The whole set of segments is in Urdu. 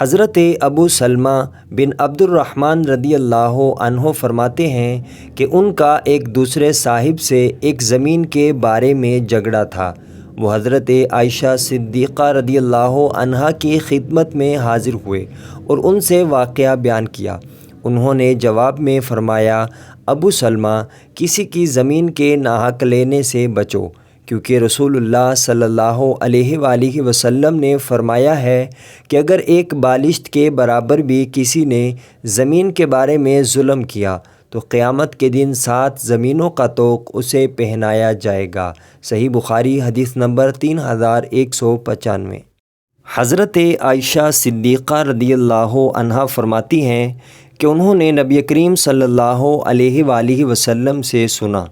حضرت ابو سلمہ بن عبد الرحمن رضی اللہ عنہ فرماتے ہیں کہ ان کا ایک دوسرے صاحب سے ایک زمین کے بارے میں جھگڑا تھا۔ وہ حضرت عائشہ صدیقہ رضی اللہ عنہا کی خدمت میں حاضر ہوئے اور ان سے واقعہ بیان کیا۔ انہوں نے جواب میں فرمایا، ابو سلمہ، کسی کی زمین کے ناحق لینے سے بچو، کیونکہ رسول اللہ صلی اللہ علیہ وآلہ وسلم نے فرمایا ہے کہ اگر ایک بالشت کے برابر بھی کسی نے زمین کے بارے میں ظلم کیا تو قیامت کے دن 7 زمینوں کا طوق اسے پہنایا جائے گا۔ صحیح بخاری حدیث نمبر 3195۔ حضرت عائشہ صدیقہ رضی اللہ عنہا فرماتی ہیں کہ انہوں نے نبی کریم صلی اللہ علیہ وآلہ وسلم سے سنا۔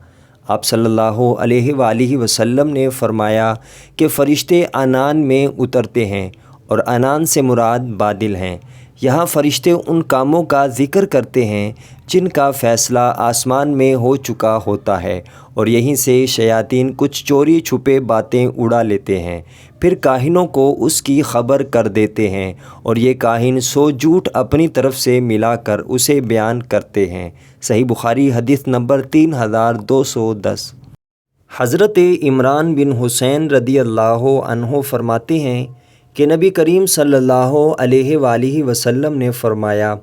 آپ صلی اللہ علیہ وآلہ وسلم نے فرمایا کہ فرشتے عنان میں اترتے ہیں، اور عنان سے مراد بادل ہیں۔ یہاں فرشتے ان کاموں کا ذکر کرتے ہیں جن کا فیصلہ آسمان میں ہو چکا ہوتا ہے، اور یہیں سے شیاطین کچھ چوری چھپے باتیں اڑا لیتے ہیں، پھر کاہنوں کو اس کی خبر کر دیتے ہیں، اور یہ کاہن 100 جھوٹ اپنی طرف سے ملا کر اسے بیان کرتے ہیں۔ صحیح بخاری حدیث نمبر 3210۔ حضرت عمران بن حسین رضی اللہ عنہ فرماتے ہیں کہ نبی کریم صلی اللہ علیہ وآلہ وسلم نے فرمایا،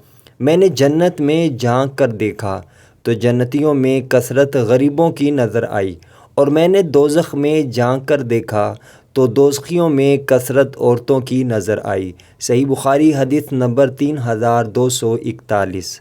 میں نے جنت میں جھانک کر دیکھا تو جنتیوں میں کثرت غریبوں کی نظر آئی، اور میں نے دوزخ میں جھانک کر دیکھا تو دوزخیوں میں کثرت عورتوں کی نظر آئی۔ صحیح بخاری حدیث نمبر 3241۔